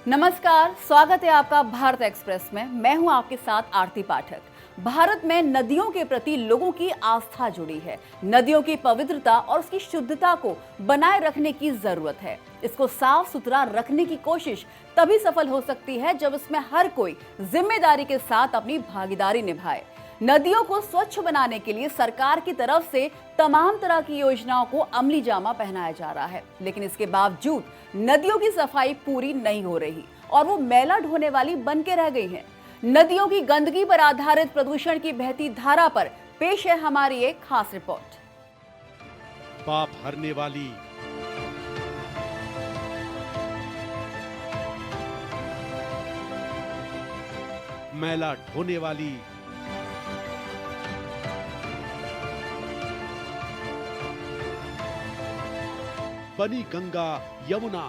नमस्कार, स्वागत है आपका भारत एक्सप्रेस में। मैं हूं आपके साथ आरती पाठक। भारत में नदियों के प्रति लोगों की आस्था जुड़ी है। नदियों की पवित्रता और उसकी शुद्धता को बनाए रखने की जरूरत है। इसको साफ सुथरा रखने की कोशिश तभी सफल हो सकती है जब इसमें हर कोई जिम्मेदारी के साथ अपनी भागीदारी निभाए। नदियों को स्वच्छ बनाने के लिए सरकार की तरफ से तमाम तरह की योजनाओं को अमली जामा पहनाया जा रहा है, लेकिन इसके बावजूद नदियों की सफाई पूरी नहीं हो रही और वो मैला ढोने वाली बन के रह गई हैं। नदियों की गंदगी पर आधारित प्रदूषण की बहती धारा पर पेश है हमारी एक खास रिपोर्ट। पाप हरने वाली, मैला ढोने वाली, बनी गंगा यमुना,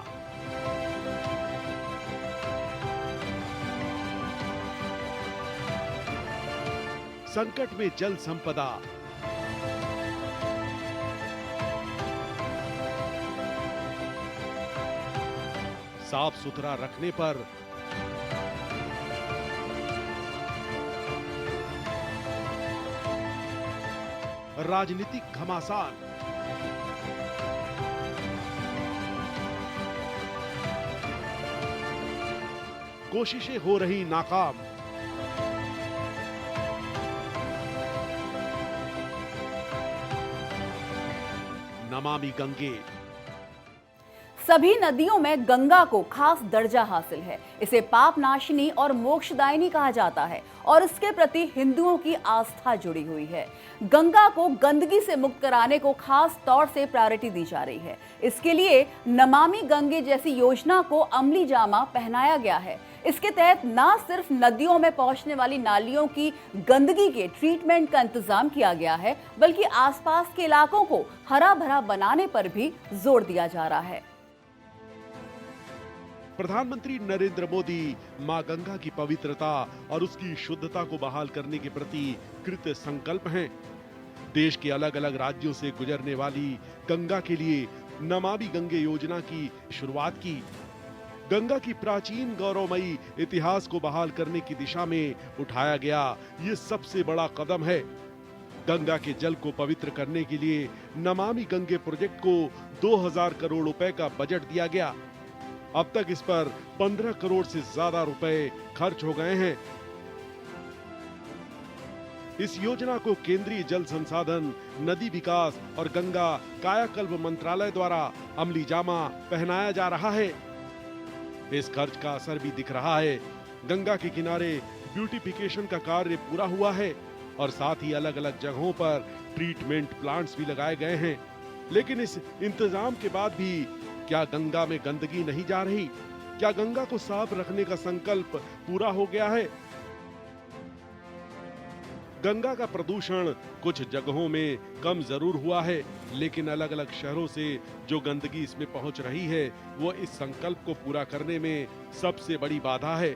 संकट में जल संपदा, साफ सुथरा रखने पर राजनीतिक घमासान, कोशिशें हो रही नाकाम। नमामि गंगे। सभी नदियों में गंगा को खास दर्जा हासिल है। इसे पाप नाशिनी और मोक्षदायिनी कहा जाता है और इसके प्रति हिंदुओं की आस्था जुड़ी हुई है। गंगा को गंदगी से मुक्त कराने को खास तौर से प्रायोरिटी दी जा रही है। इसके लिए नमामि गंगे जैसी योजना को अमली जामा पहनाया गया है। इसके तहत न सिर्फ नदियों में पहुंचने वाली नालियों की गंदगी के ट्रीटमेंट का इंतजाम किया गया है, बल्कि आसपास के इलाकों को हरा भरा बनाने पर भी जोर दिया जा रहा है। प्रधानमंत्री नरेंद्र मोदी मां गंगा की पवित्रता और उसकी शुद्धता को बहाल करने के प्रति कृत संकल्प हैं। देश के अलग अलग राज्यों से गुजरने वाली गंगा के लिए नमामि गंगे योजना की शुरुआत की। गंगा की प्राचीन गौरवमयी इतिहास को बहाल करने की दिशा में उठाया गया ये सबसे बड़ा कदम है। गंगा के जल को पवित्र करने के लिए नमामि गंगे प्रोजेक्ट को 2000 करोड़ रुपए का बजट दिया गया। अब तक इस पर 15 करोड़ से ज्यादा रुपए खर्च हो गए हैं। इस योजना को केंद्रीय जल संसाधन, नदी विकास और गंगा कायाकल्प मंत्रालय द्वारा अमली जामा पहनाया जा रहा है। इस खर्च का असर भी दिख रहा है। गंगा के किनारे ब्यूटिफिकेशन का कार्य पूरा हुआ है और साथ ही अलग अलग जगहों पर ट्रीटमेंट प्लांट्स भी लगाए गए हैं। लेकिन इस इंतजाम के बाद भी क्या गंगा में गंदगी नहीं जा रही? क्या गंगा को साफ रखने का संकल्प पूरा हो गया है? गंगा का प्रदूषण कुछ जगहों में कम जरूर हुआ है, लेकिन अलग अलग शहरों से जो गंदगी इसमें पहुंच रही है वो इस संकल्प को पूरा करने में सबसे बड़ी बाधा है।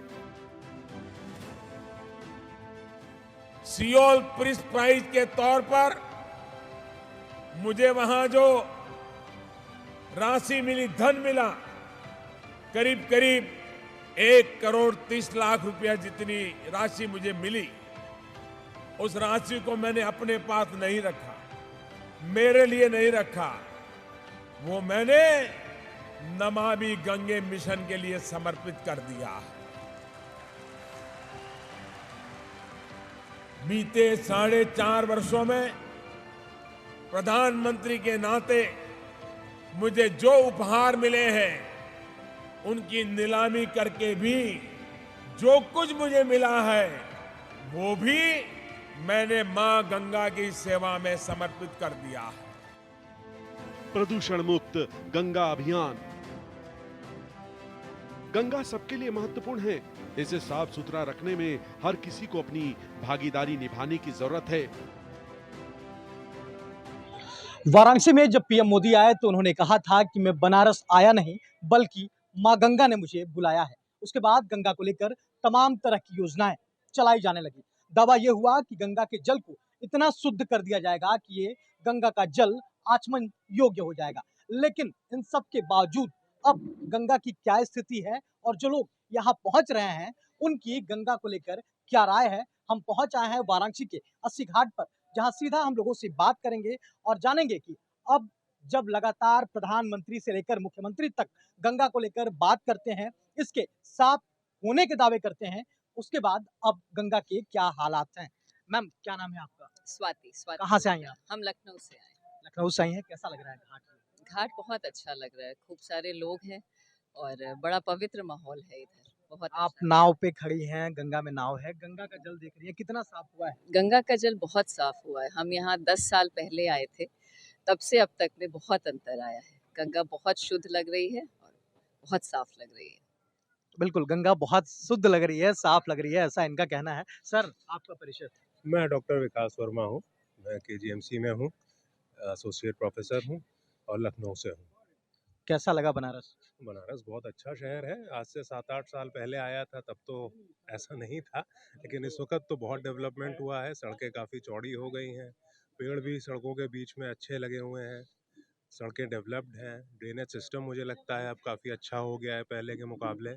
सियोल पीस प्राइज के तौर पर मुझे वहां जो राशि मिली, धन मिला, करीब करीब 1,30,00,000 रुपया जितनी राशि मुझे मिली, उस राशि को मैंने अपने पास नहीं रखा, मेरे लिए नहीं रखा, वो मैंने नमामि गंगे मिशन के लिए समर्पित कर दिया। बीते 4.5 वर्षों में प्रधानमंत्री के नाते मुझे जो उपहार मिले हैं उनकी नीलामी करके भी जो कुछ मुझे मिला है वो भी मैंने मां गंगा की सेवा में समर्पित कर दिया है। प्रदूषण मुक्त गंगा अभियान। गंगा सबके लिए महत्वपूर्ण है। इसे साफ सुथरा रखने में हर किसी को अपनी भागीदारी निभाने की जरूरत है। वाराणसी में जब पीएम मोदी आए तो उन्होंने कहा था कि मैं बनारस आया नहीं बल्कि मां गंगा ने मुझे बुलाया है। उसके बाद गंगा को लेकर तमाम तरह की योजनाएं चलाई जाने लगी। दावा यह हुआ कि गंगा के जल को इतना शुद्ध कर दिया जाएगा कि ये गंगा का जल आचमन योग्य हो जाएगा। लेकिन इन सब के बावजूद अब गंगा की क्या स्थिति है और जो लोग यहाँ पहुंच रहे हैं उनकी गंगा को लेकर क्या राय है। हम पहुंच आए हैं वाराणसी के 80 घाट पर, जहां सीधा हम लोगों से बात करेंगे और जानेंगे कि अब जब लगातार प्रधानमंत्री से लेकर मुख्यमंत्री तक गंगा को लेकर बात करते हैं, इसके साफ होने के दावे करते हैं, उसके बाद अब गंगा के क्या हालात हैं। मैम, क्या नाम है आपका? स्वाति। कहाँ से आई हैं आप? हम लखनऊ से आए। लखनऊ से आई हैं। कैसा लग रहा है घाट? घाट बहुत अच्छा लग रहा है, खूब सारे लोग हैं और बड़ा पवित्र माहौल है इधर। बहुत आप अच्छा। नाव पे खड़ी हैं, गंगा में नाव है, गंगा का जल देख रही है, कितना साफ हुआ है? गंगा का जल बहुत साफ हुआ है। हम यहाँ 10 साल पहले आए थे, तब से अब तक में बहुत अंतर आया है। गंगा बहुत शुद्ध लग रही है और बहुत साफ लग रही है। बिल्कुल, गंगा बहुत शुद्ध लग रही है, साफ लग रही है, ऐसा इनका कहना है। सर, आपका परिचय? मैं डॉक्टर विकास वर्मा हूँ। मैं केजीएमसी में हूँ, एसोसिएट प्रोफेसर हूँ और लखनऊ से हूँ। कैसा लगा बनारस? बनारस बहुत अच्छा शहर है। आज से 7-8 साल पहले आया था तब तो ऐसा नहीं था, लेकिन इस वक्त तो बहुत डेवलपमेंट हुआ है। सड़कें काफ़ी चौड़ी हो गई हैं, पेड़ भी सड़कों के बीच में अच्छे लगे हुए हैं, सड़कें डेवलप्ड हैं। ड्रेनेज सिस्टम मुझे लगता है अब काफ़ी अच्छा हो गया है पहले के मुकाबले।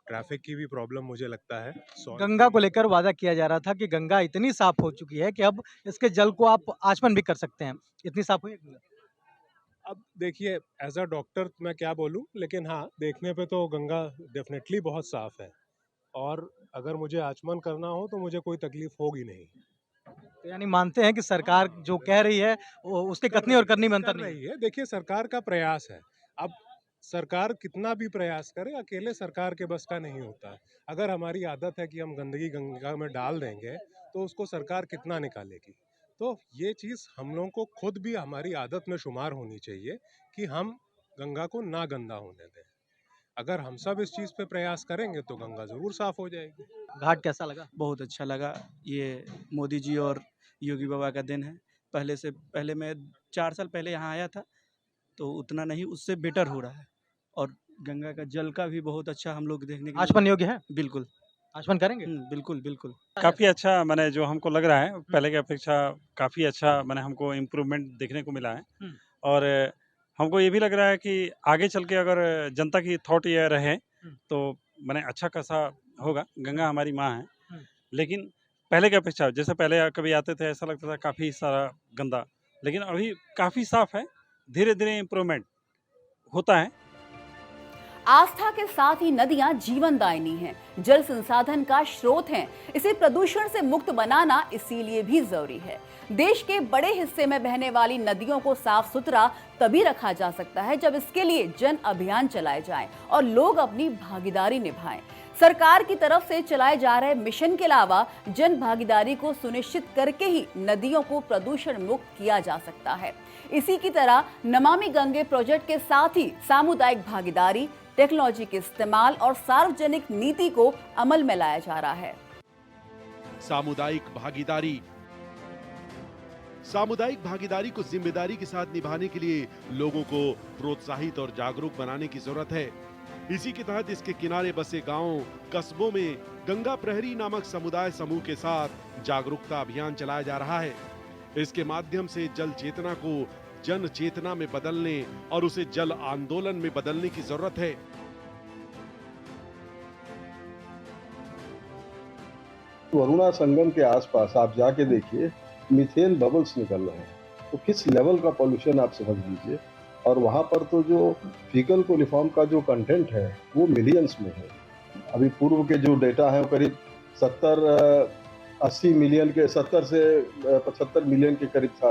ट्रैफिक की भी प्रॉब्लम मुझे लगता है। गंगा को लेकर वादा किया जा रहा था कि गंगा इतनी साफ हो चुकी है कि अब इसके जल को आप आचमन भी कर सकते हैं। इतनी साफ हुई है गंगा? अब देखिए, एज अ डॉक्टर मैं क्या बोलूं, लेकिन हाँ, देखने पे तो गंगा डेफिनेटली बहुत साफ है और अगर मुझे आचमन करना हो तो मुझे कोई तकलीफ होगी नहीं। तो यानी मानते हैं कि सरकार जो कह रही है वो उसके कथनी और करनी में अंतर कर नहीं रही है। देखिए, सरकार का प्रयास है। अब सरकार कितना भी प्रयास करे, अकेले सरकार के बस का नहीं होता है। अगर हमारी आदत है कि हम गंदगी गंगा में डाल देंगे तो उसको सरकार कितना निकालेगी। तो ये चीज़ हम लोगों को खुद भी हमारी आदत में शुमार होनी चाहिए कि हम गंगा को ना गंदा होने दें। अगर हम सब इस चीज़ पे प्रयास करेंगे तो गंगा ज़रूर साफ हो जाएगी। है। घाट कैसा लगा? बहुत अच्छा लगा। ये मोदी जी और योगी बाबा का दिन है। पहले मैं 4 साल पहले यहाँ आया था, तो उतना नहीं, उससे बेटर हो रहा है। और गंगा का जल का भी बहुत अच्छा हम लोग देखने के आचमन योग्य है? बिल्कुल। आचमन करेंगे? बिल्कुल, बिल्कुल। काफ़ी अच्छा माने जो हमको लग रहा है पहले की अपेक्षा काफ़ी अच्छा माने हमको इम्प्रूवमेंट देखने को मिला है। और हमको ये भी लग रहा है कि आगे चल के अगर जनता की थॉट ये रहे तो माने अच्छा खासा होगा। गंगा हमारी माँ है, लेकिन पहले की अपेक्षा जैसे पहले कभी आते थे ऐसा लगता था काफ़ी सारा गंदा, लेकिन अभी काफ़ी साफ है। धीरे धीरे इम्प्रूवमेंट होता है। आस्था के साथ ही नदियां जीवनदायिनी हैं, जल संसाधन का स्रोत हैं। इसे प्रदूषण से मुक्त बनाना इसीलिए भी जरूरी है। देश के बड़े हिस्से में बहने वाली नदियों को साफ सुथरा तभी रखा जा सकता है जब इसके लिए जन अभियान चलाए जाएं और लोग अपनी भागीदारी निभाएं। सरकार की तरफ से चलाए जा रहे मिशन के अलावा जन भागीदारी को सुनिश्चित करके ही नदियों को प्रदूषण मुक्त किया जा सकता है। इसी की तरह नमामि गंगे प्रोजेक्ट के साथ ही सामुदायिक भागीदारी, टेक्नोलॉजी के इस्तेमाल और सार्वजनिक नीति को अमल में लाया जा रहा है। सामुदायिक भागीदारी को जिम्मेदारी के साथ निभाने के लिए लोगों को प्रोत्साहित और जागरूक बनाने की जरूरत है। इसी के तहत इसके किनारे बसे गांवों, कस्बों में गंगा प्रहरी नामक समुदाय समूह के साथ जागरूकता अभियान चलाया जा रहा है। इसके माध्यम से जल चेतना को जन चेतना में बदलने और उसे जल आंदोलन में बदलने की जरूरत है। वरुणा संगम के आसपास आप जाके देखिए, मीथेन बबल्स निकल रहे हैं, तो किस लेवल का पोल्यूशन आप समझ लीजिए। और वहाँ पर तो जो फीकल कोलिफॉर्म का जो कंटेंट है वो मिलियंस में है। अभी पूर्व के जो डेटा है वो करीब 70-80 मिलियन के 70 से 75 मिलियन के करीब था।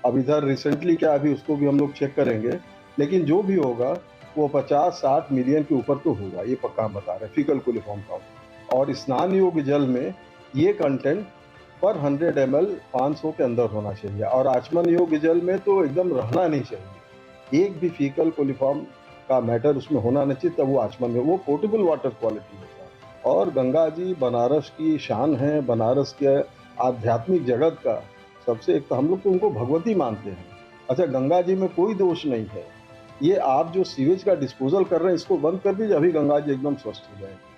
अब इधर रिसेंटली क्या, अभी उसको भी हम लोग चेक करेंगे, लेकिन जो भी होगा वो 50-60 मिलियन के ऊपर तो होगा, ये पक्का बता रहे हैं फीकल कोलिफॉर्म का। और स्नान योग्य जल में ये कंटेंट पर 100 ml 500 के अंदर होना चाहिए, और आचमन योग्य जल में तो एकदम रहना नहीं चाहिए। एक भी फीकल कोलिफॉर्म का मैटर उसमें होना नहीं चाहिए, तब वो आचमन में, वो पोर्टेबल वाटर क्वालिटी होता है। और गंगा जी बनारस की शान है, बनारस के आध्यात्मिक जगत का सबसे, एक तो हम लोग तो उनको भगवती मानते हैं। अच्छा, गंगा जी में कोई दोष नहीं है। ये आप जो सीवेज का डिस्पोजल कर रहे हैं इसको बंद कर दीजिए, अभी गंगा जी एकदम स्वस्थ हो जाएगी।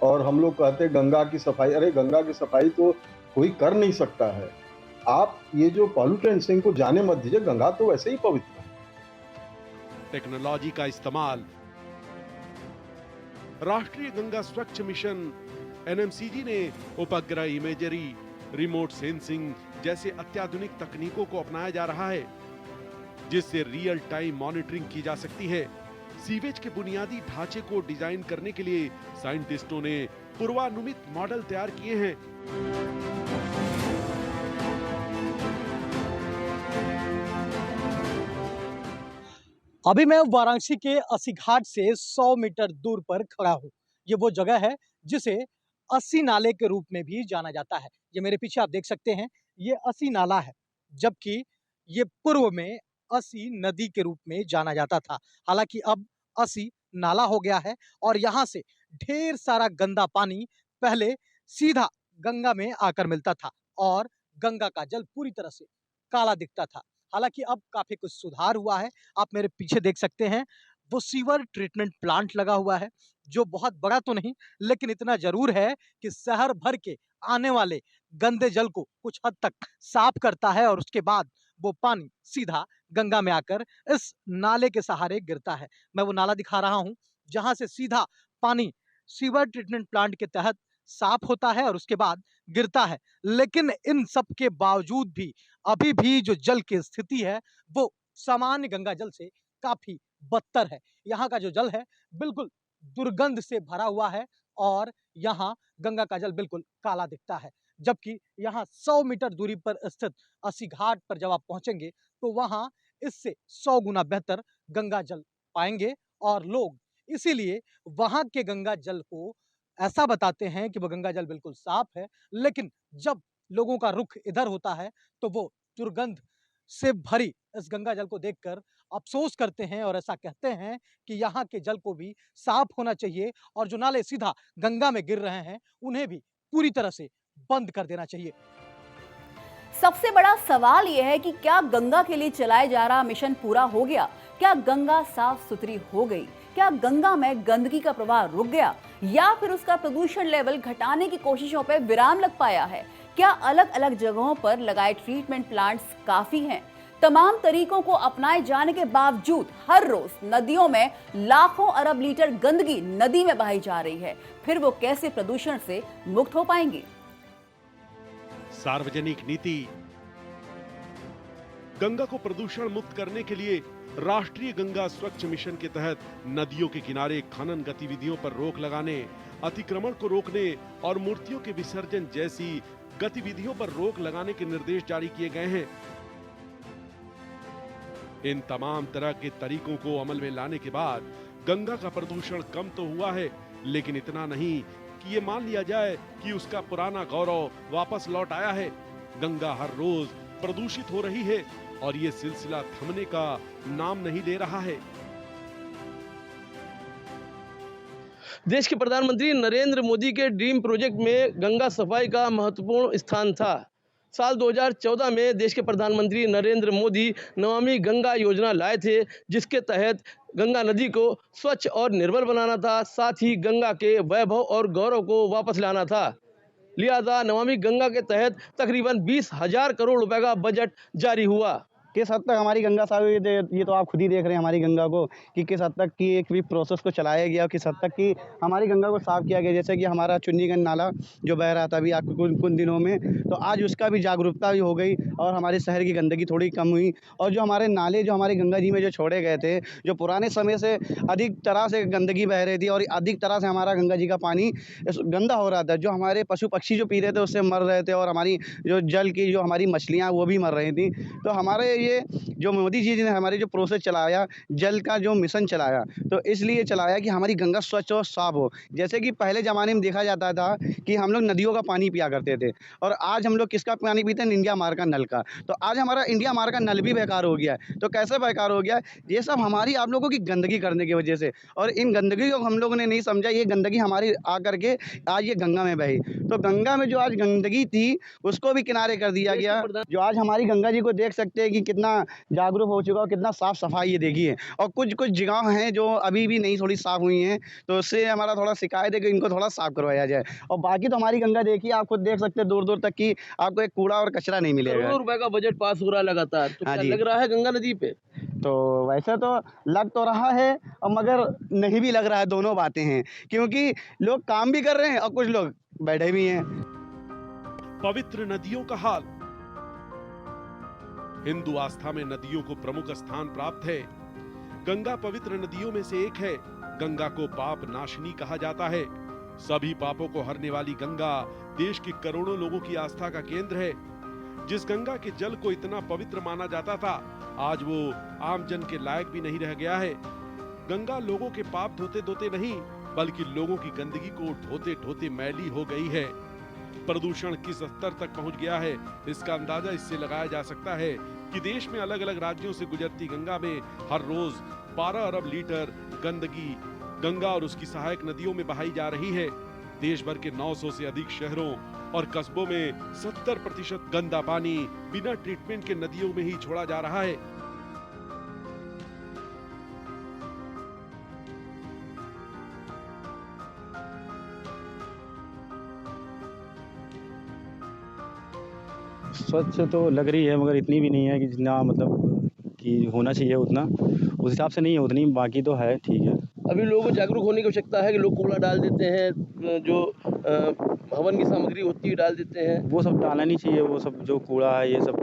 और हम लोग कहते हैं गंगा की सफाई, अरे गंगा की सफाई तो कोई कर नहीं सकता है। आप ये जो पॉल्यूटेंट्स इनको जाने मत दीजिए, गंगा तो वैसे ही पवित्र है। टेक्नोलॉजी का इस्तेमाल। राष्ट्रीय गंगा स्वच्छ मिशन एनएमसीजी ने उपग्रह इमेजरी, रिमोट सेंसिंग जैसे अत्याधुनिक तकनीकों को अपनाया जा रहा है, जिससे रियल टाइम मॉनिटरिंग की जा सकती है। सीवेज के बुनियादी ढांचे को डिजाइन करने के लिए साइंटिस्टों ने पूर्वानुमित मॉडल तैयार किए हैं। अभी मैं वाराणसी के अस्सी घाट से 100 मीटर दूर पर खड़ा हूँ। ये वो जगह है जिसे अस्सी नाले के रूप में भी जाना जाता है। ये मेरे पीछे आप देख सकते हैं, ये अस्सी नाला है, जबकि ये पूर्व में अस्सी नदी के रूप में जाना जाता था। हालांकि अब अस्सी नाला हो गया है और यहाँ से ढेर सारा गंदा पानी पहले सीधा गंगा में आकर मिलता था और गंगा का जल पूरी तरह से काला दिखता था। हालांकि अब काफी कुछ सुधार हुआ है। आप मेरे पीछे देख सकते हैं, वो सीवर ट्रीटमेंट प्लांट लगा हुआ है, जो बहुत बड़ा तो नहीं लेकिन इतना जरूर है कि शहर भर के आने वाले गंदे जल को कुछ हद तक साफ करता है और उसके बाद वो पानी सीधा गंगा में आकर इस नाले के सहारे गिरता है। मैं वो नाला दिखा रहा हूं जहां से सीधा पानी सीवर ट्रीटमेंट प्लांट के तहत साफ होता है और उसके बाद गिरता है। लेकिन इन सब के बावजूद भी अभी भी जो जल की स्थिति है वो सामान्य गंगा जल से काफी बदतर है। यहाँ का जो जल है बिल्कुल दुर्गंध से भरा हुआ है और यहाँ गंगा का जल बिल्कुल काला दिखता है। जबकि यहाँ 100 मीटर दूरी पर स्थित अस्सी घाट पर जब आप पहुंचेंगे तो वहाँ इससे 100 गुना बेहतर गंगा जल पाएंगे और लोग इसीलिए वहाँ के गंगा जल को ऐसा बताते हैं कि वो गंगा जल बिल्कुल साफ है। लेकिन जब लोगों का रुख इधर होता है तो वो दुर्गंध से भरी इस गंगा जल को देखकर अफसोस करते हैं और ऐसा कहते हैं कि यहाँ के जल को भी साफ होना चाहिए और जो नाले सीधा गंगा में गिर रहे हैं उन्हें भी पूरी तरह से बंद कर देना चाहिए। सबसे बड़ा सवाल यह है कि क्या गंगा के लिए चलाया जा रहा मिशन पूरा हो गया? क्या गंगा साफ सुथरी हो गई? क्या गंगा में गंदगी का प्रवाह रुक गया या फिर उसका प्रदूषण लेवल घटाने की कोशिशों पर विराम लग पाया है? क्या अलग अलग जगहों पर लगाए ट्रीटमेंट प्लांट्स काफी हैं? तमाम तरीकों को अपनाए जाने के बावजूद हर रोज नदियों में लाखों अरब लीटर गंदगी नदी में बहाई जा रही है। फिर वो कैसे प्रदूषण से मुक्त हो पाएंगे? सार्वजनिक नीति। गंगा को प्रदूषण मुक्त करने के लिए राष्ट्रीय गंगा स्वच्छ मिशन के तहत नदियों के किनारे खनन गतिविधियों पर रोक लगाने, अतिक्रमण को रोकने और मूर्तियों के विसर्जन जैसी गतिविधियों पर रोक लगाने के निर्देश जारी किए गए हैं। इन तमाम तरह के तरीकों को अमल में लाने के बाद गंगा का प्रदूषण कम तो हुआ है, लेकिन इतना नहीं कि ये मान लिया जाए कि उसका पुराना गौरव वापस लौट आया है। गंगा हर रोज प्रदूषित हो रही है और ये सिलसिला थमने का नाम नहीं ले रहा है। देश के प्रधानमंत्री नरेंद्र मोदी के ड्रीम प्रोजेक्ट में गंगा सफाई का महत्वपूर्ण स्थान था। साल 2014 में देश के प्रधानमंत्री नरेंद्र मोदी नमामि गंगा योजना लाए थे, जिसके तहत गंगा नदी को स्वच्छ और निर्मल बनाना था, साथ ही गंगा के वैभव और गौरव को वापस लाना था। लिहाजा नमामि गंगा के तहत तकरीबन 20,000 करोड़ रुपए का बजट जारी हुआ। किस हद तक हमारी गंगा साफ हुई, ये तो आप खुद ही देख रहे हैं हमारी गंगा को कि किस हद तक की एक भी प्रोसेस को चलाया गया और किस हद तक की हमारी गंगा को साफ किया गया। जैसे कि हमारा चुन्नीगंज नाला जो बह रहा था अभी आपको कुछ दिनों में, तो आज उसका भी जागरूकता भी हो गई और हमारे शहर की गंदगी थोड़ी कम हुई। और जो हमारे नाले जो हमारी गंगा जी में जो छोड़े गए थे, जो पुराने समय से अधिक तरह से गंदगी बह रही थी और अधिक तरह से हमारा गंगा जी का पानी गंदा हो रहा था, जो हमारे पशु पक्षी जो पी रहे थे उससे मर रहे थे और हमारी जो जल की जो हमारी मछलियाँ वो भी मर रही थी। तो हमारे ये जो मोदी जी ने हमारे जो प्रोसेस चलाया, जल का जो मिशन चलाया, तो इसलिए चलाया कि हमारी गंगा स्वच्छ और साफ हो। जैसे कि पहले ज़माने में देखा जाता था कि हम लोग नदियों का पानी पिया करते थे और आज हम लोग किसका पानी पीते हैं? इंडिया मार का नल का। तो आज हमारा इंडिया मार का नल भी बेकार हो गया है। तो कैसे बेकार हो गया? ये सब हमारी आप लोगों की गंदगी करने की वजह से, और इन गंदगी को हम लोगों ने नहीं समझा। ये गंदगी हमारी आकर के आज ये गंगा में बही, तो गंगा में जो आज गंदगी थी उसको भी किनारे कर दिया गया। जो आज हमारी गंगा जी को देख सकते हैं कि कितना जागरूक हो चुका और कितना साफ सफाई ये देखिए। और कुछ जगह हैं जो अभी भी नहीं थोड़ी साफ हुई हैं, तो उससे हमारा थोड़ा शिकायत है कि इनको थोड़ा साफ करवाया जाए। और बाकी तो हमारी गंगा देखिए, आप खुद देख सकते हैं दूर दूर तक की आपको एक कूड़ा और कचरा नहीं मिलेगा। करोड़ों रुपए का बजट पास हो रहा लगातार, तो क्या लग रहा है गंगा नदी पे? तो वैसे तो लग तो रहा है और मगर नहीं भी लग रहा है, दोनों बातें हैं, क्योंकि लोग काम भी कर रहे हैं और कुछ लोग बैठे भी हैं। पवित्र नदियों का हाल। हिंदू आस्था में नदियों को प्रमुख स्थान प्राप्त है। गंगा पवित्र नदियों में से एक है। गंगा को पाप नाशिनी कहा जाता है। सभी पापों को हरने वाली गंगा देश के करोड़ों लोगों की आस्था का केंद्र है। जिस गंगा के जल को इतना पवित्र माना जाता था, आज वो आम जन के लायक भी नहीं रह गया है। गंगा लोगों के पाप धोते धोते नहीं, बल्कि लोगों की गंदगी को ढोते ढोते मैली हो गई है। प्रदूषण किस स्तर तक पहुंच गया है, इसका अंदाजा इससे लगाया जा सकता है कि देश में अलग अलग राज्यों से गुजरती गंगा में हर रोज 12 अरब लीटर गंदगी गंगा और उसकी सहायक नदियों में बहाई जा रही है। देश भर के 900 से अधिक शहरों और कस्बों में 70% गंदा पानी बिना ट्रीटमेंट के नदियों में ही छोड़ा जा रहा है। स्वच्छ तो लग रही है, मगर इतनी भी नहीं है कि जितना मतलब कि होना चाहिए उतना, उस हिसाब से नहीं है उतनी, बाकी तो है ठीक है। अभी लोगों को जागरूक होने की आवश्यकता है कि लोग कूड़ा डाल देते हैं, जो हवन की सामग्री होती है डाल देते हैं, वो सब डालना नहीं चाहिए। वो सब जो कूड़ा है, ये सब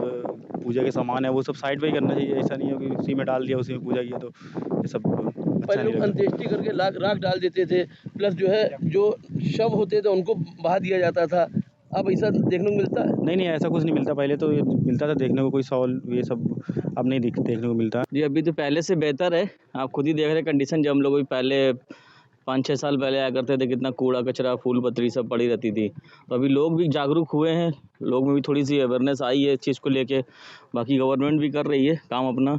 पूजा के सामान है, वो सब साइड पे ही करना चाहिए। ऐसा नहीं हो कि उसी में डाल दिया, उसी में पूजा किया, तो ये सब अच्छा पहले नहीं लोग लगता। अंत्येष्टि करके राख डाल देते थे, प्लस जो है जो शव होते थे उनको बहा दिया जाता था। अब ऐसा देखने को मिलता है? नहीं, ऐसा कुछ नहीं मिलता। पहले तो ये मिलता था देखने को, कोई सॉल ये सब अब नहीं देखने को मिलता। जी अभी तो पहले से बेहतर है। आप खुद ही देख रहे कंडीशन, जब हम लोग भी पहले 5-6 साल पहले आया करते थे, कितना कूड़ा कचरा फूल पत्तरी सब पड़ी रहती थी। तो अभी लोग भी जागरूक हुए हैं, लोग में भी थोड़ी सी अवेयरनेस आई है इस चीज़ को लेके। बाकी गवर्नमेंट भी कर रही है काम अपना,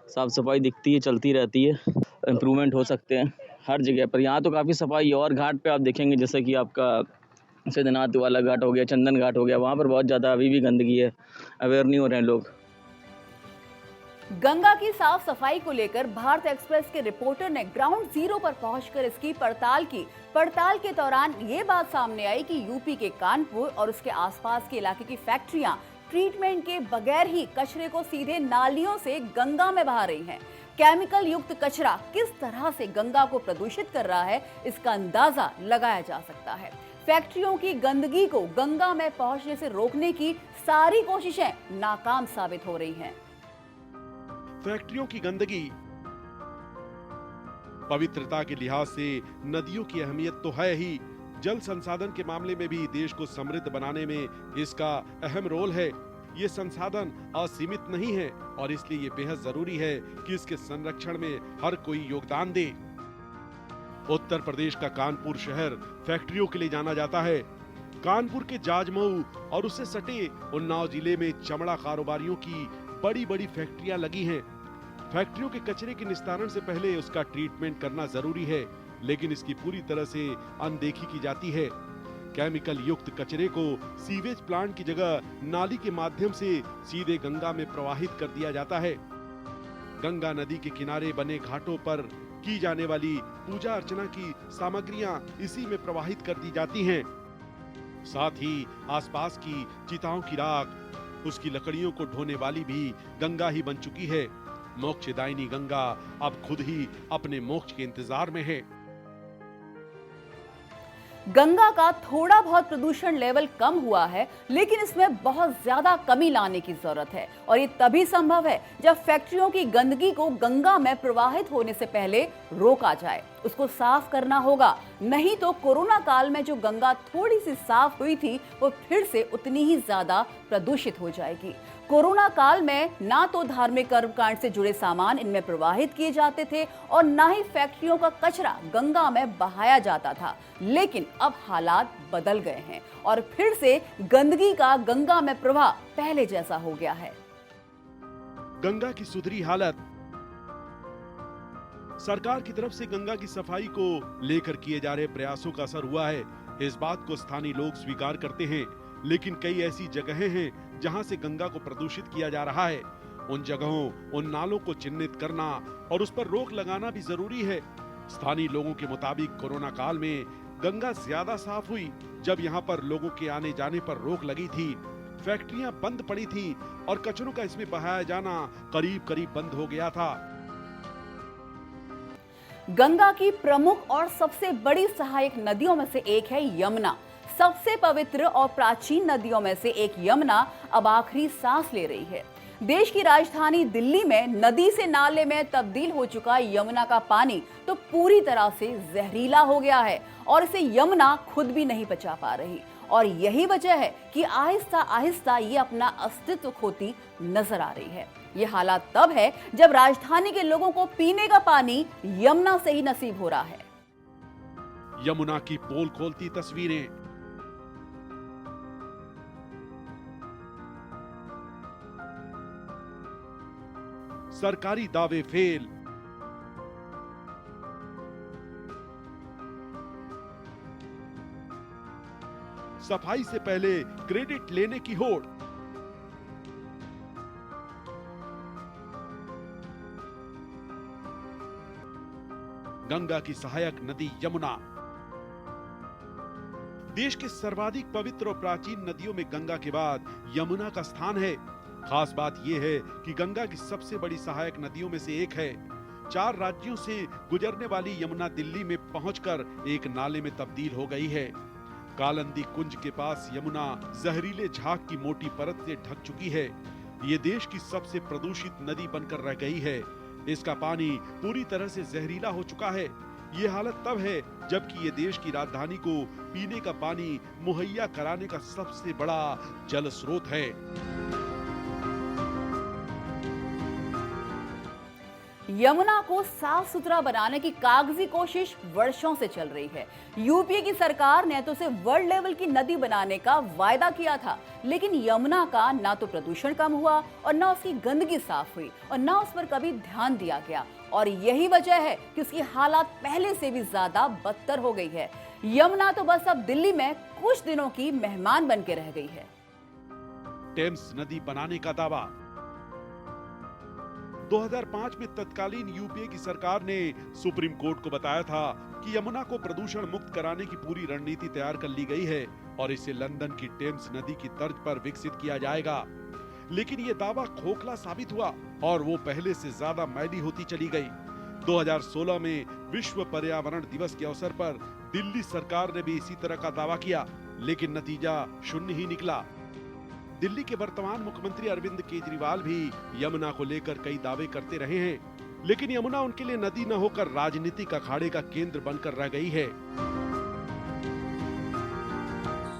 साफ़ सफाई दिखती है, चलती रहती है। इम्प्रूवमेंट हो सकते हैं हर जगह पर। यहाँ तो काफ़ी सफाई है, और घाट पे आप देखेंगे जैसे कि आपका सिद्धनाथ वाला घाट हो गया, चंदन घाट हो गया, वहाँ पर बहुत ज़्यादा अभी भी गंदगी है, अवेयर नहीं हो रहे हैं लोग। गंगा की साफ सफाई को लेकर भारत एक्सप्रेस के रिपोर्टर ने ग्राउंड जीरो पर पहुंचकर इसकी पड़ताल की। पड़ताल के दौरान ये बात सामने आई कि यूपी के कानपुर और उसके आसपास के इलाके की फैक्ट्रियां ट्रीटमेंट के बगैर ही कचरे को सीधे नालियों से गंगा में बहा रही हैं। केमिकल युक्त कचरा किस तरह से गंगा को प्रदूषित कर रहा है, इसका अंदाजा लगाया जा सकता है। फैक्ट्रियों की गंदगी को गंगा में पहुंचने से रोकने की सारी कोशिशें नाकाम साबित हो रही हैं। फैक्ट्रियों की गंदगी। पवित्रता के लिहाज से नदियों की अहमियत तो है ही, जल संसाधन के मामले में भी देश को समृद्ध बनाने में इसका अहम रोल है। ये संसाधन असीमित नहीं है और इसलिए ये बेहद जरूरी है कि इसके संरक्षण में हर कोई योगदान दे। उत्तर प्रदेश का कानपुर शहर फैक्ट्रियों के लिए जाना जाता है। कानपुर के जाजमऊ और उससे सटे उन्नाव जिले में चमड़ा कारोबारियों की बड़ी बड़ी फैक्ट्रियां लगी हैं। फैक्ट्रियों के कचरे के निस्तारण से पहले उसका ट्रीटमेंट करना जरूरी है, लेकिन इसकी पूरी तरह से अनदेखी की जाती है। केमिकल युक्त कचरे को सीवेज प्लांट की जगह नाली के माध्यम से सीधे गंगा में प्रवाहित कर दिया जाता है। गंगा नदी के किनारे बने घाटों पर की जाने वाली पूजा अर्चना की सामग्रियां इसी में प्रवाहित कर दी जाती हैं। साथ ही आसपास की चिताओं की राख, उसकी लकड़ियों को ढोने वाली भी गंगा ही बन चुकी है। मोक्षदायिनी गंगा अब खुद ही अपने मोक्ष के इंतजार में है। गंगा का थोड़ा बहुत प्रदूषण लेवल कम हुआ है, लेकिन इसमें बहुत ज्यादा कमी लाने की जरूरत है और ये तभी संभव है जब फैक्ट्रियों की गंदगी को गंगा में प्रवाहित होने से पहले रोका जाए। उसको साफ करना होगा, नहीं तो कोरोना काल में जो गंगा थोड़ी सी साफ हुई थी वो फिर से उतनी ही ज्यादा प्रदूषित हो जाएगी। कोरोना काल में ना तो धार्मिक कर्मकांड से जुड़े सामान इनमें प्रवाहित किए जाते थे और ना ही फैक्ट्रियों का कचरा गंगा में बहाया जाता था, लेकिन अब हालात बदल गए हैं और फिर से गंदगी का गंगा में प्रवाह पहले जैसा हो गया है। गंगा की सुधरी हालत। सरकार की तरफ से गंगा की सफाई को लेकर किए जा रहे प्रयासों का असर हुआ है, इस बात को स्थानीय लोग स्वीकार करते हैं। लेकिन कई ऐसी जगहें हैं जहां से गंगा को प्रदूषित किया जा रहा है। उन जगहों, उन नालों को चिन्हित करना और उस पर रोक लगाना भी जरूरी है। स्थानीय लोगों के मुताबिक कोरोना काल में गंगा ज्यादा साफ हुई जब यहाँ पर लोगों के आने जाने पर रोक लगी थी, फैक्ट्रियां बंद पड़ी थी और कचरों का इसमें बहाया जाना करीब करीब बंद हो गया था। गंगा की प्रमुख और सबसे बड़ी सहायक नदियों में से एक है यमुना। सबसे पवित्र और प्राचीन नदियों में से एक यमुना अब आखिरी सांस ले रही है। देश की राजधानी दिल्ली में नदी से नाले में तब्दील हो चुका यमुना का पानी तो पूरी तरह से जहरीला हो गया है और इसे यमुना खुद भी नहीं बचा पा रही। और यही वजह है कि आहिस्ता आहिस्ता ये अपना अस्तित्व खोती नजर आ रही है। ये हालात तब है जब राजधानी के लोगों को पीने का पानी यमुना से ही नसीब हो रहा है। यमुना की पोल खोलती तस्वीरें, सरकारी दावे फेल, सफाई से पहले क्रेडिट लेने की होड़, गंगा की सहायक नदी यमुना। देश के सर्वाधिक पवित्र और प्राचीन नदियों में गंगा के बाद यमुना का स्थान है। खास बात यह है कि गंगा की सबसे बड़ी सहायक नदियों में से एक है। 4 राज्यों से गुजरने वाली यमुना दिल्ली में पहुंचकर एक नाले में तब्दील हो गई है। कालंदी कुंज के पास यमुना जहरीले झाग की मोटी परत से ढक चुकी है। ये देश की सबसे प्रदूषित नदी बनकर रह गई है। इसका पानी पूरी तरह से जहरीला हो चुका है। ये हालत तब है जबकि ये देश की राजधानी को पीने का पानी मुहैया कराने का सबसे बड़ा जल स्रोत है। यमुना को साफ सुथरा बनाने की कागजी कोशिश वर्षों से चल रही है। यूपीए की सरकार ने तो उसे वर्ल्ड लेवल की नदी बनाने का वायदा किया था, लेकिन यमुना का ना तो प्रदूषण कम हुआ और ना उसकी गंदगी साफ हुई और ना उस पर कभी ध्यान दिया गया। और यही वजह है कि उसकी हालात पहले से भी ज्यादा बदतर हो गई है। यमुना तो बस अब दिल्ली में कुछ दिनों की मेहमान बन के रह गई है। टेम्स नदी बनाने का दावा। 2005 में तत्कालीन यूपीए की सरकार ने सुप्रीम कोर्ट को बताया था कि यमुना को प्रदूषण मुक्त कराने की पूरी रणनीति तैयार कर ली गई है और इसे लंदन की टेम्स नदी की तर्ज पर विकसित किया जाएगा। लेकिन ये दावा खोखला साबित हुआ और वो पहले से ज्यादा मैली होती चली गई। 2016 में विश्व पर्यावरण दिवस के अवसर पर दिल्ली सरकार ने भी इसी तरह का दावा किया, लेकिन नतीजा शून्य ही निकला। दिल्ली के वर्तमान मुख्यमंत्री अरविंद केजरीवाल भी यमुना को लेकर कई दावे करते रहे हैं, लेकिन यमुना उनके लिए नदी न होकर राजनीतिक अखाड़े का केंद्र बनकर रह गई है।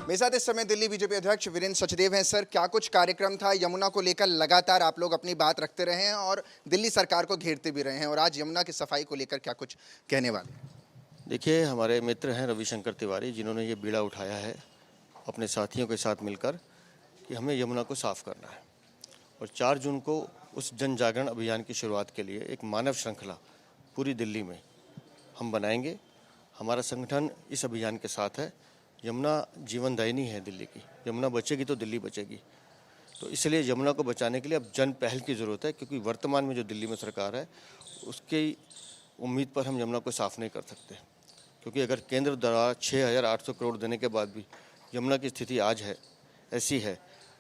मेरे साथ इस समय दिल्ली बीजेपी अध्यक्ष वीरेंद्र सचदेव हैं। सर, क्या कुछ कार्यक्रम था? यमुना को लेकर लगातार आप लोग अपनी बात रखते रहे हैं और दिल्ली सरकार को घेरते भी रहे हैं, और आज यमुना की सफाई को लेकर क्या कुछ कहने वाले? देखिए, हमारे मित्र हैं रविशंकर तिवारी, जिन्होंने ये बीड़ा उठाया है अपने साथियों के साथ मिलकर कि हमें यमुना को साफ करना है। और 4 जून को उस जन जागरण अभियान की शुरुआत के लिए एक मानव श्रृंखला पूरी दिल्ली में हम बनाएंगे। हमारा संगठन इस अभियान के साथ है। यमुना जीवनदायिनी है दिल्ली की। यमुना बचेगी तो दिल्ली बचेगी। तो इसलिए यमुना को बचाने के लिए अब जन पहल की ज़रूरत है, क्योंकि वर्तमान में जो दिल्ली में सरकार है उसकी उम्मीद पर हम यमुना को साफ नहीं कर सकते। क्योंकि अगर केंद्र द्वारा 6,800 करोड़ देने के बाद भी यमुना की स्थिति आज है ऐसी है,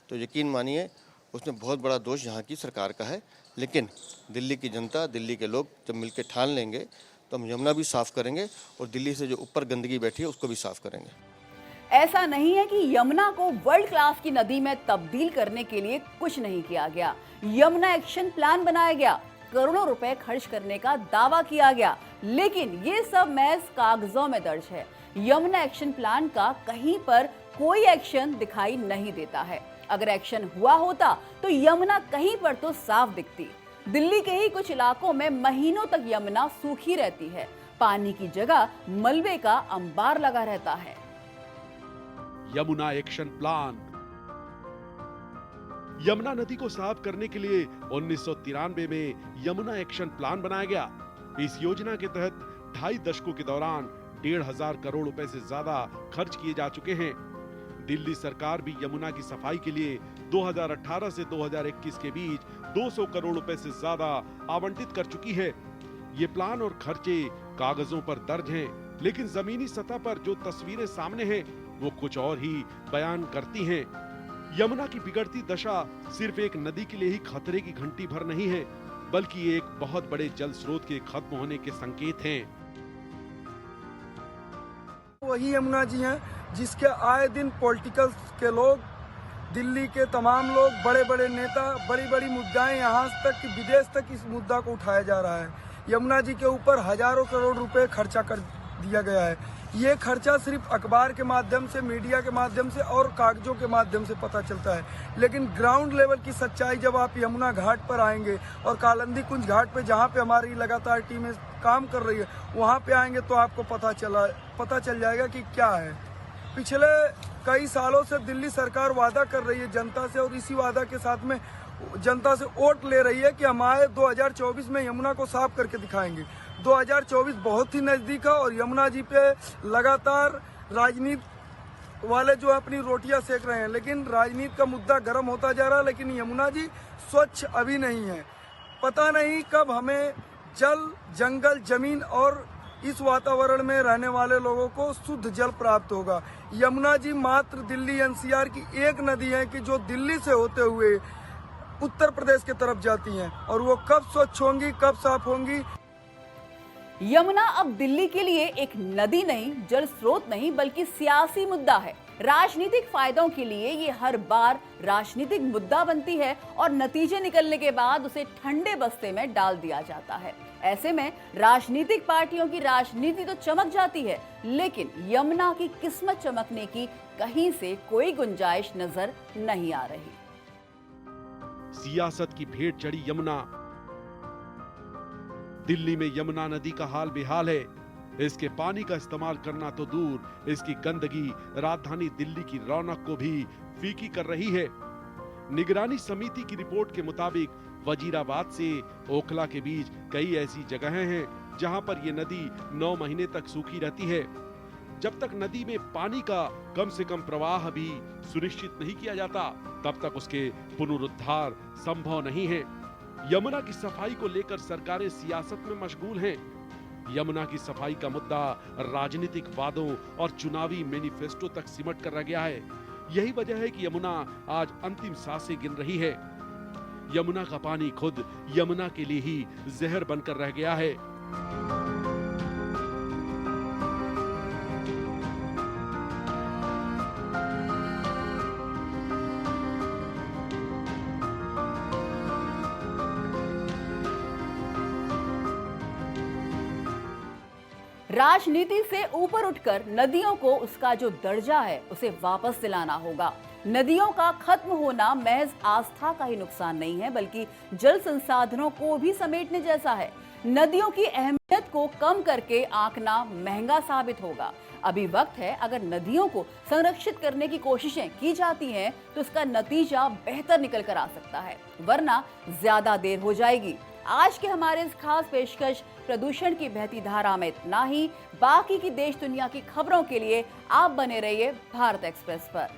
तो यकीन मानिए उसमें बहुत बड़ा दोष यहाँ की सरकार का है। लेकिन दिल्ली की जनता, दिल्ली के लोग जब मिलकर ठान लेंगे तो हम यमुना भी साफ करेंगे और दिल्ली से जो ऊपर गंदगी बैठी है उसको भी साफ करेंगे। ऐसा नहीं है कि यमुना को वर्ल्ड क्लास की नदी में तब्दील करने के लिए कुछ नहीं किया गया। यमुना एक्शन प्लान बनाया गया, करोड़ों रुपए खर्च करने का दावा किया गया, लेकिन ये सब महज कागजों में दर्ज है। यमुना एक्शन प्लान का कहीं पर कोई एक्शन दिखाई नहीं देता है। अगर एक्शन हुआ होता तो यमुना कहीं पर तो साफ दिखती। दिल्ली के ही कुछ इलाकों में महीनों तक यमुना सूखी रहती है। पानी की जगह मलबे का अंबार लगा रहता है। Yamuna action plan. यमुना नदी को साफ करने के लिए 1993 में यमुना एक्शन प्लान बनाया गया। इस योजना के तहत 2.5 दशकों के दौरान 1,500 करोड़ रुपए से ज्यादा खर्च किए जा चुके हैं। दिल्ली सरकार भी यमुना की सफाई के लिए 2018 से 2021 के बीच 200 करोड़ रुपए से ज्यादा आवंटित कर चुकी है। ये प्लान और खर्चे कागजों पर दर्ज हैं, लेकिन जमीनी सतह पर जो तस्वीरें सामने हैं वो कुछ और ही बयान करती हैं। यमुना की बिगड़ती दशा सिर्फ एक नदी के लिए ही खतरे की घंटी भर नहीं है, बल्कि एक बहुत बड़े जल स्रोत के खत्म होने के संकेत हैं। वही यमुना जी हैं जिसके आए दिन पॉलिटिकल्स के लोग, दिल्ली के तमाम लोग, बड़े बड़े नेता, बड़ी बड़ी मुद्दाएं, यहाँ तक कि विदेश तक इस मुद्दा को उठाया जा रहा है। यमुना जी के ऊपर हजारों करोड़ रुपए खर्चा कर दिया गया है। ये खर्चा सिर्फ अखबार के माध्यम से, मीडिया के माध्यम से और कागजों के माध्यम से पता चलता है, लेकिन ग्राउंड लेवल की सच्चाई जब आप यमुना घाट पर आएंगे और कालंदी कुंज घाट पे जहाँ पे हमारी लगातार टीमें काम कर रही है वहाँ पे आएंगे तो आपको पता चल जाएगा कि क्या है। पिछले कई सालों से दिल्ली सरकार वादा कर रही है जनता से, और इसी वादा के साथ में जनता से वोट ले रही है कि हम आए 2024 में यमुना को साफ करके दिखाएंगे। 2024 बहुत ही नज़दीक है और यमुना जी पे लगातार राजनीति वाले जो अपनी रोटियां सेक रहे हैं, लेकिन राजनीति का मुद्दा गर्म होता जा रहा है, लेकिन यमुना जी स्वच्छ अभी नहीं है। पता नहीं कब हमें जल, जंगल, जमीन और इस वातावरण में रहने वाले लोगों को शुद्ध जल प्राप्त होगा। यमुना जी मात्र दिल्ली एनसीआर की एक नदी है कि जो दिल्ली से होते हुए उत्तर प्रदेश की तरफ जाती हैं, और वो कब स्वच्छ होंगी, कब साफ होंगी। यमुना अब दिल्ली के लिए एक नदी नहीं, जल स्रोत नहीं, बल्कि सियासी मुद्दा है। राजनीतिक फायदों के लिए ये हर बार राजनीतिक मुद्दा बनती है और नतीजे निकलने के बाद उसे ठंडे बस्ते में डाल दिया जाता है। ऐसे में राजनीतिक पार्टियों की राजनीति तो चमक जाती है, लेकिन यमुना की किस्मत चमकने की कहीं से कोई गुंजाइश नजर नहीं आ रही। सियासत की भेंट चढ़ी यमुना। दिल्ली में यमुना नदी का हाल बेहाल है। इसके पानी का इस्तेमाल करना तो दूर, इसकी गंदगी राजधानी दिल्ली की रौनक को भी फीकी कर रही है। निगरानी समिति की रिपोर्ट के मुताबिक वजीराबाद से ओखला के बीच कई ऐसी जगहें हैं जहां पर यह नदी 9 महीने तक सूखी रहती है। जब तक नदी में पानी का कम से कम प्रवाह भी सुनिश्चित नहीं किया जाता, तब तक उसके पुनरुद्धार संभव नहीं है। यमुना की सफाई को लेकर सरकारें सियासत में मशगूल हैं। यमुना की सफाई का मुद्दा राजनीतिक वादों और चुनावी मैनिफेस्टो तक सिमट कर रह गया है। यही वजह है कि यमुना आज अंतिम सांसें गिन रही है। यमुना का पानी खुद यमुना के लिए ही जहर बनकर रह गया है। राजनीति से ऊपर उठकर नदियों को उसका जो दर्जा है उसे वापस दिलाना होगा। नदियों का खत्म होना महज आस्था का ही नुकसान नहीं है, बल्कि जल संसाधनों को भी समेटने जैसा है। नदियों की अहमियत को कम करके आंकना महंगा साबित होगा। अभी वक्त है, अगर नदियों को संरक्षित करने की कोशिशें की जाती हैं तो इसका नतीजा बेहतर निकल कर आ सकता है, वरना ज्यादा देर हो जाएगी। आज के हमारे इस खास पेशकश प्रदूषण की बहती धारा में इतना ही। बाकी की देश दुनिया की खबरों के लिए आप बने रहिए भारत एक्सप्रेस पर।